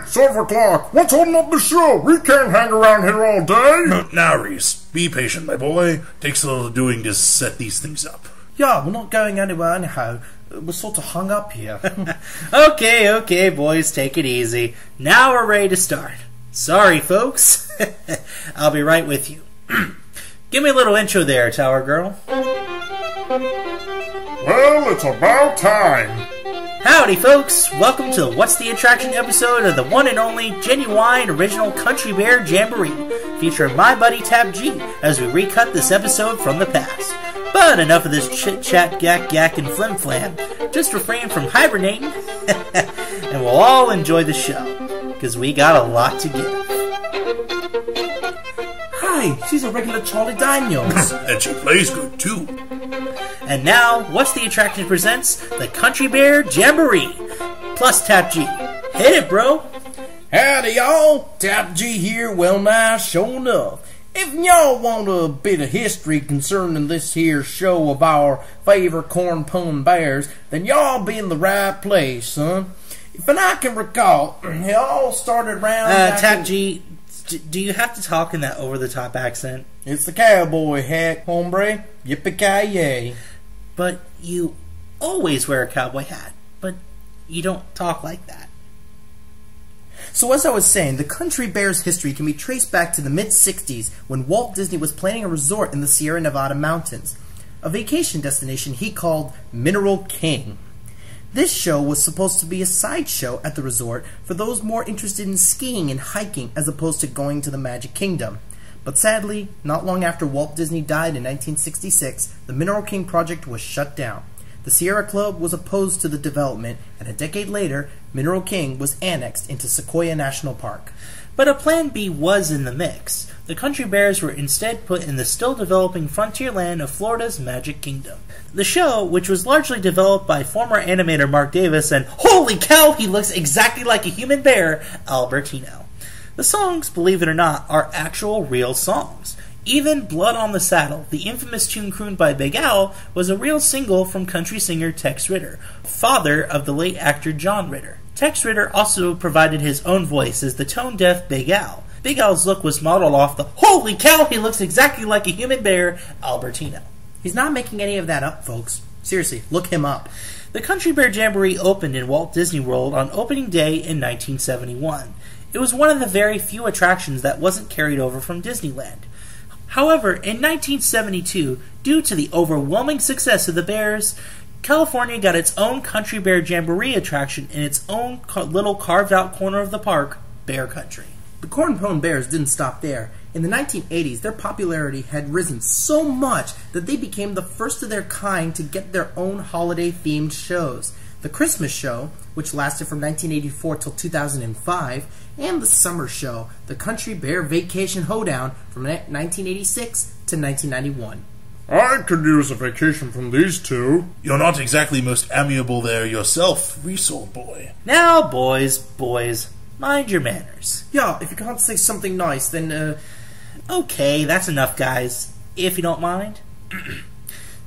SurferClock, what's holding up the show? We can't hang around here all day. Now, Reese, be patient, my boy. Takes a little doing to set these things up. Yeah, we're not going anywhere anyhow. We're sort of hung up here. Okay, boys, take it easy. Now we're ready to start. Sorry, folks. I'll be right with you. Give me a little intro there, Tower Girl. Well, it's about time. Howdy, folks. Welcome to the What's the Attraction episode of the one and only genuine original Country Bear Jamboree, featuring my buddy TAP-G as we recut this episode from the past. But enough of this chit-chat, gak, and flim-flam. Just refrain from hibernating, and we'll all enjoy the show, because we got a lot to give. Hi, she's a regular Charlie Daniels. And she plays good, too. And now, What's the Attraction presents the Country Bear Jamboree, plus TAP-G. Hit it, bro! Howdy, y'all! TAP-G here, well, nice, sure enough. If y'all want a bit of history concerning this here show of our favorite corn-pone bears, then y'all be in the right place, son. If I can recall, it all started around... TAP-G, do you have to talk in that over-the-top accent? It's the cowboy hat, hombre. Yippee-ki-yay. But you always wear a cowboy hat, but you don't talk like that. So as I was saying, the Country Bear's history can be traced back to the mid-60s when Walt Disney was planning a resort in the Sierra Nevada mountains, a vacation destination he called Mineral King. This show was supposed to be a sideshow at the resort for those more interested in skiing and hiking as opposed to going to the Magic Kingdom. But sadly, not long after Walt Disney died in 1966, the Mineral King project was shut down. The Sierra Club was opposed to the development, and a decade later, Mineral King was annexed into Sequoia National Park. But a plan B was in the mix. The Country Bears were instead put in the still-developing frontier land of Florida's Magic Kingdom. The show, which was largely developed by former animator Mark Davis and, holy cow, he looks exactly like a human bear, Albertino. The songs, believe it or not, are actual real songs. Even Blood on the Saddle, the infamous tune crooned by Big Al, was a real single from country singer Tex Ritter, father of the late actor John Ritter. Tex Ritter also provided his own voice as the tone-deaf Big Al. Big Al's look was modeled off the holy cow, he looks exactly like a human bear, Albertino. He's not making any of that up, folks. Seriously, look him up. The Country Bear Jamboree opened in Walt Disney World on opening day in 1971. It was one of the very few attractions that wasn't carried over from Disneyland. However, in 1972, due to the overwhelming success of the Bears, California got its own Country Bear Jamboree attraction in its own little carved-out corner of the park, Bear Country. The Corn-Pone Bears didn't stop there. In the 1980s, their popularity had risen so much that they became the first of their kind to get their own holiday-themed shows. The Christmas show, which lasted from 1984 till 2005, and the summer show, the Country Bear Vacation Hoedown from 1986 to 1991. I could use a vacation from these two. You're not exactly most amiable there yourself, Reese, old boy. Now, boys, mind your manners. Yeah, if you can't say something nice, then, Okay, that's enough, guys, if you don't mind.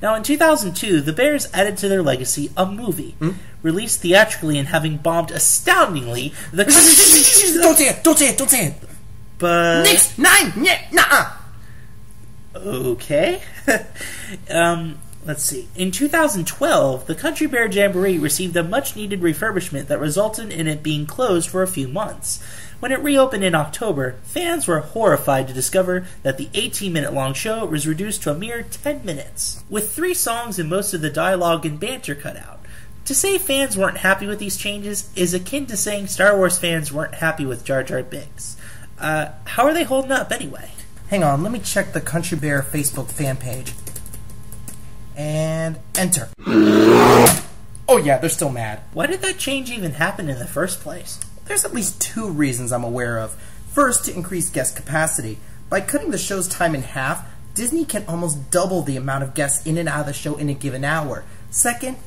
Now, in 2002, the Bears added to their legacy a movie, released theatrically and having bombed astoundingly. Don't say it! But Nix! Nine! Yeah! Nah! Okay. Let's see. In 2012, the Country Bear Jamboree received a much-needed refurbishment that resulted in it being closed for a few months. When it reopened in October, fans were horrified to discover that the 18-minute-long show was reduced to a mere 10 minutes, with 3 songs and most of the dialogue and banter cut out. To say fans weren't happy with these changes is akin to saying Star Wars fans weren't happy with Jar Jar Binks. How are they holding up anyway? Hang on, let me check the Country Bear Facebook fan page. And enter. Oh yeah, they're still mad. Why did that change even happen in the first place? There's at least 2 reasons I'm aware of. First, to increase guest capacity. By cutting the show's time in half, Disney can almost double the amount of guests in and out of the show in a given hour. Second,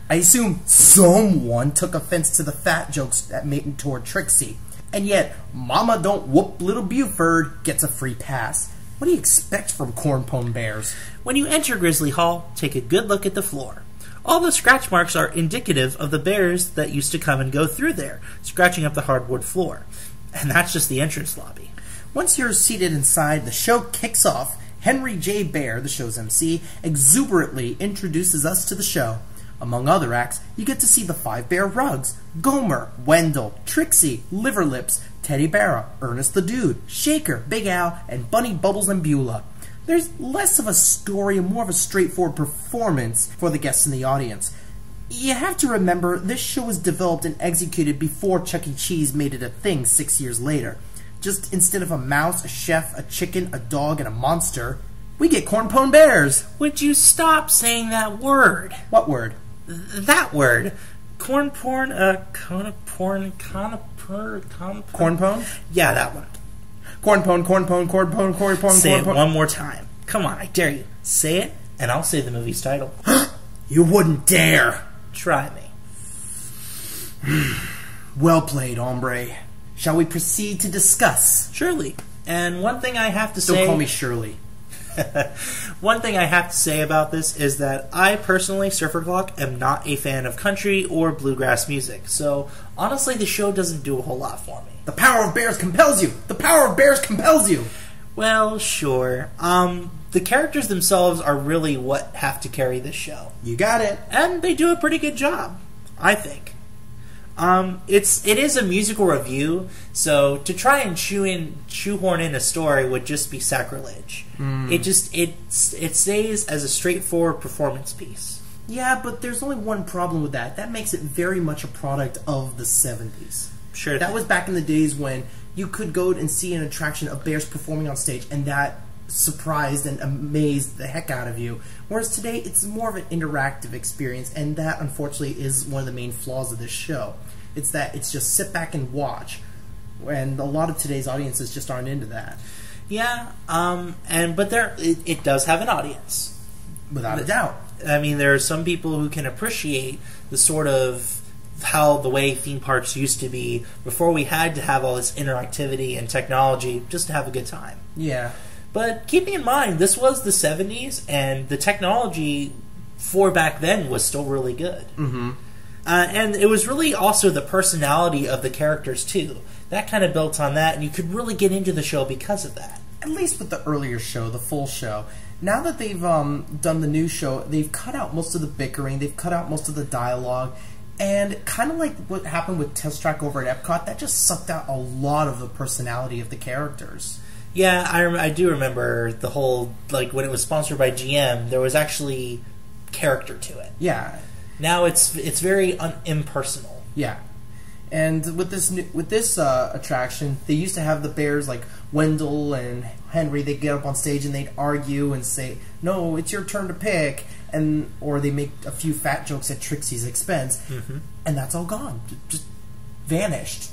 I assume someone took offense to the fat jokes that made toward Trixie. And yet, Mama Don't Whoop Little Buford gets a free pass. What do you expect from Corn-Pone Bears? When you enter Grizzly Hall, take a good look at the floor. All the scratch marks are indicative of the bears that used to come and go through there, scratching up the hardwood floor. And that's just the entrance lobby. Once you're seated inside, the show kicks off. Henry J. Bear, the show's MC, exuberantly introduces us to the show. Among other acts, you get to see the 5 Bear Rugs, Gomer, Wendell, Trixie, Liverlips, Teddy Barra, Ernest the Dude, Shaker, Big Al, and Bunny Bubbles and Beulah. There's less of a story and more of a straightforward performance for the guests in the audience. You have to remember, this show was developed and executed before Chuck E. Cheese made it a thing 6 years later. Just instead of a mouse, a chef, a chicken, a dog, and a monster, we get corn-pone bears. Would you stop saying that word? What word? That word. Corn-porn, Corn-pone? Yeah, that one. Corn-pone, corn-pone, corn-pone, corn-pone, Say corn-pone. it one more time. Come on, I dare you. Say it, and I'll say the movie's title. You wouldn't dare. Try me. Well played, hombre. Shall we proceed to discuss? Surely. And one thing I have to say... Don't call me Shirley. One thing I have to say about this is that I personally, SurferClock, am not a fan of country or bluegrass music. So, honestly, the show doesn't do a whole lot for me. The power of bears compels you. The power of bears compels you. Well, sure. The characters themselves are really what have to carry this show. You got it. And they do a pretty good job, I think. It is a musical review, so to try and shoehorn in a story would just be sacrilege. It stays as a straightforward performance piece. Yeah, but there's only one problem with that. That makes it very much a product of the 70s. Sure. That was back in the days when you could go and see an attraction of bears performing on stage, and that surprised and amazed the heck out of you. Whereas today, it's more of an interactive experience, and that, unfortunately, is one of the main flaws of this show. It's that it's just sit back and watch, and a lot of today's audiences just aren't into that. Yeah, but it does have an audience. Without a doubt. I mean, there are some people who can appreciate the sort of the way theme parks used to be before we had to have all this interactivity and technology just to have a good time. Yeah. But keeping in mind, this was the 70s, and the technology for back then was still really good. Mm-hmm. And it was really also the personality of the characters, too. That kind of built on that, and you could really get into the show because of that. At least with the earlier show, the full show. Now that they've done the new show, they've cut out most of the bickering, they've cut out most of the dialogue, and kind of like what happened with Test Track over at Epcot, that just sucked out a lot of the personality of the characters. Yeah, I do remember the whole, like, when it was sponsored by GM, there was actually character to it. Yeah. Now it's very impersonal. Yeah. And with this attraction, they used to have the bears like Wendell and Henry. They'd get up on stage and they'd argue and say, "No, it's your turn to pick," or they make a few fat jokes at Trixie's expense, and that's all gone, just vanished,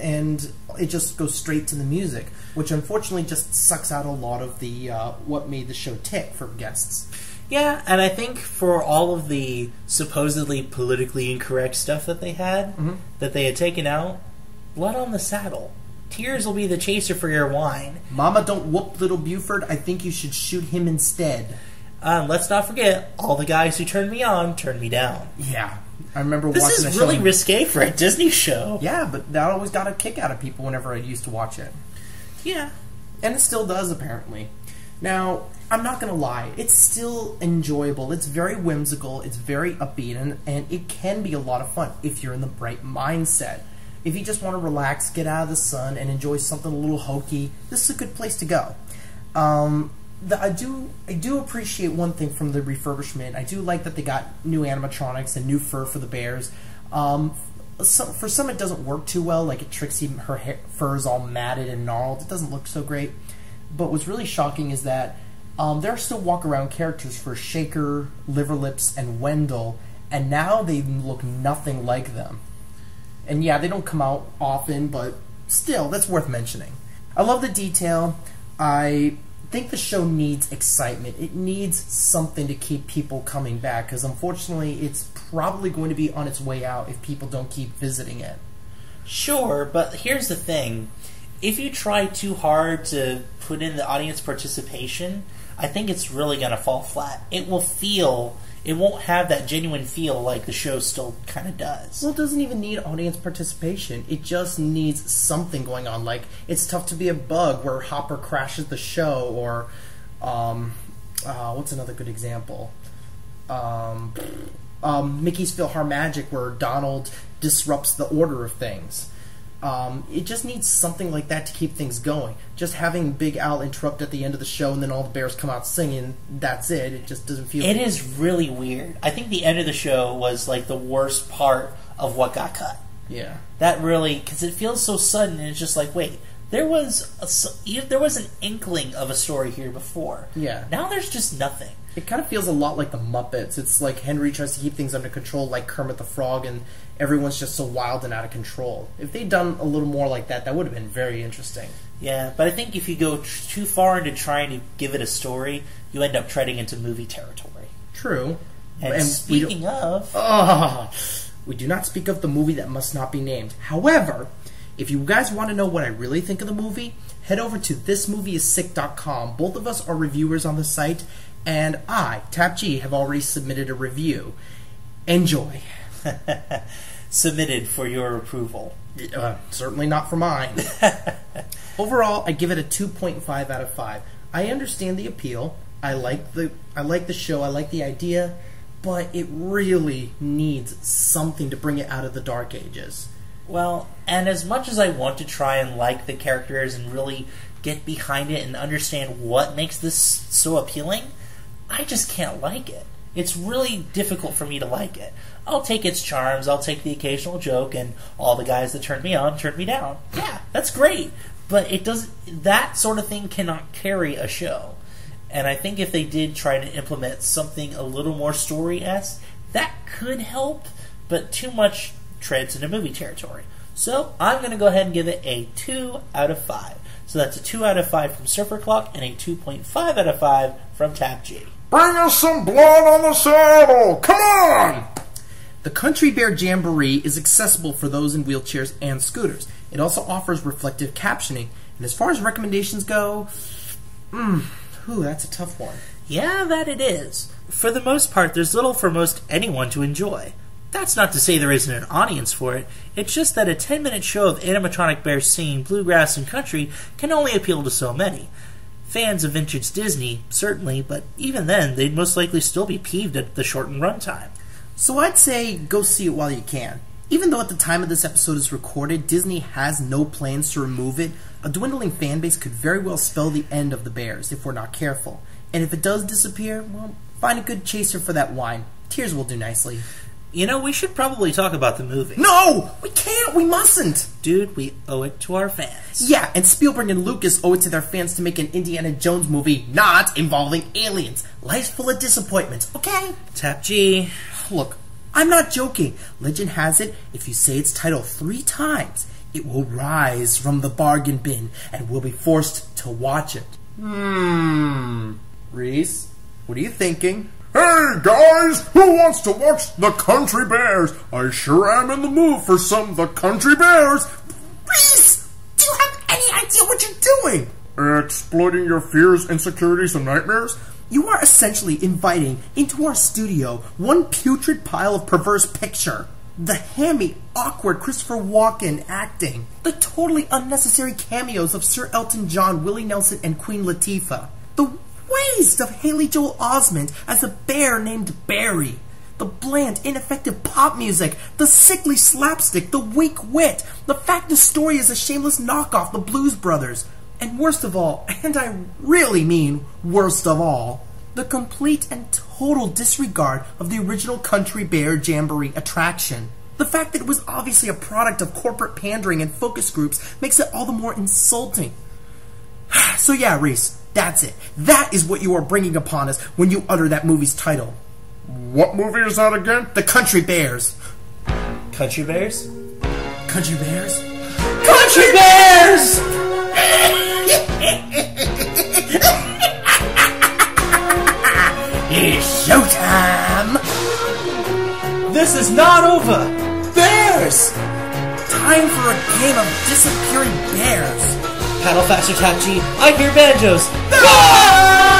and it just goes straight to the music, which unfortunately just sucks out a lot of the what made the show tick for guests. Yeah, and I think for all of the supposedly politically incorrect stuff that they had, that they had taken out, blood on the saddle. Tears will be the chaser for your wine. Mama, don't whoop little Buford. I think you should shoot him instead. Let's not forget, all the guys who turned me on turned me down. Yeah. I remember watching this is really risque for a Disney show. Yeah, but that always got a kick out of people whenever I used to watch it. Yeah. And it still does, apparently. Now, I'm not going to lie, it's still enjoyable. It's very whimsical, it's very upbeat, and it can be a lot of fun if you're in the right mindset. If you just want to relax, get out of the sun, and enjoy something a little hokey, this is a good place to go. I do appreciate one thing from the refurbishment. I do like that they got new animatronics and new fur for the bears. For some it doesn't work too well, like at Trixie, her fur is all matted and gnarled. It doesn't look so great. But what's really shocking is that there are still walk-around characters for Shaker, Liverlips, and Wendell, and now they look nothing like them. And yeah, they don't come out often, but still, that's worth mentioning. I love the detail. I think the show needs excitement. It needs something to keep people coming back, because unfortunately, it's probably going to be on its way out if people don't keep visiting it. Sure, but here's the thing. If you try too hard to put in the audience participation, I think it's really going to fall flat. It will feel it won't have that genuine feel like the show still kind of does. Well, it doesn't even need audience participation. It just needs something going on. Like, it's tough to be a bug where Hopper crashes the show, or what's another good example? Mickey's PhilharMagic, where Donald disrupts the order of things. It just needs something like that to keep things going. Just having Big Al interrupt at the end of the show and then all the bears come out singing, that's it. It just doesn't feel... It is really weird. I think the end of the show was like the worst part of what got cut. Yeah. That really... Because it feels so sudden, and it's just like, wait, there was an inkling of a story here before. Yeah. Now there's just nothing. It kind of feels a lot like the Muppets. It's like Henry tries to keep things under control like Kermit the Frog, and everyone's just so wild and out of control. If they'd done a little more like that, that would have been very interesting. Yeah, but I think if you go too far into trying to give it a story, you end up treading into movie territory. True. And speaking of... we do not speak of the movie that must not be named. However, if you guys want to know what I really think of the movie, head over to thismovieisissick.com. Both of us are reviewers on the site, and I, TAP-G, have already submitted a review. Enjoy. Submitted for your approval. Certainly not for mine. Overall, I give it a 2.5 out of 5. I understand the appeal. I like the show. I like the idea, but it really needs something to bring it out of the dark ages. Well, and as much as I want to try and like the characters and really get behind it and understand what makes this so appealing, I just can't like it. It's really difficult for me to like it. I'll take its charms, I'll take the occasional joke, and all the guys that turned me on turned me down. Yeah, that's great. But that sort of thing cannot carry a show. And I think if they did try to implement something a little more story-esque, that could help, but too much treads into movie territory. So I'm going to go ahead and give it a 2 out of 5. So that's a 2 out of 5 from SurferClock and a 2.5 out of 5 from TAP-G. Bring us some blood on the saddle! Come on! The Country Bear Jamboree is accessible for those in wheelchairs and scooters. It also offers reflective captioning. And as far as recommendations go, that's a tough one. Yeah, that it is. For the most part, there's little for most anyone to enjoy. That's not to say there isn't an audience for it. It's just that a 10-minute show of animatronic bears singing bluegrass and country can only appeal to so many. Fans of vintage Disney, certainly, but even then, they'd most likely still be peeved at the shortened runtime. So I'd say go see it while you can. Even though at the time of this episode is recorded, Disney has no plans to remove it, a dwindling fan base could very well spell the end of the Bears if we're not careful. And if it does disappear, well, find a good chaser for that wine. Tears will do nicely. You know, we should probably talk about the movie. No! We can't! We mustn't! Dude, we owe it to our fans. Yeah, and Spielberg and Lucas owe it to their fans to make an Indiana Jones movie not involving aliens. Life's full of disappointments, okay? TAP-G. Look, I'm not joking. Legend has it, if you say its title 3 times, it will rise from the bargain bin and we'll be forced to watch it. Reese, what are you thinking? Hey guys, who wants to watch the Country Bears? I sure am in the mood for some of the Country Bears. Reese, do you have any idea what you're doing? Exploiting your fears, insecurities, and nightmares? You are essentially inviting into our studio one putrid pile of perverse picture. The hammy, awkward Christopher Walken acting. The totally unnecessary cameos of Sir Elton John, Willie Nelson, and Queen Latifah. The waste of Haley Joel Osment as a bear named Barry. The bland, ineffective pop music. The sickly slapstick. The weak wit. The fact the story is a shameless knockoff the Blues Brothers. And worst of all, and I really mean worst of all, the complete and total disregard of the original Country Bear Jamboree attraction. The fact that it was obviously a product of corporate pandering and focus groups makes it all the more insulting. So yeah, Reese, that's it. That is what you are bringing upon us when you utter that movie's title. What movie is that again? The Country Bears. Country Bears? Country Bears? Country Bears! It's showtime! This is not over! Bears! Time for a game of disappearing bears. Paddle faster, TAP-G. I hear banjos. Ah!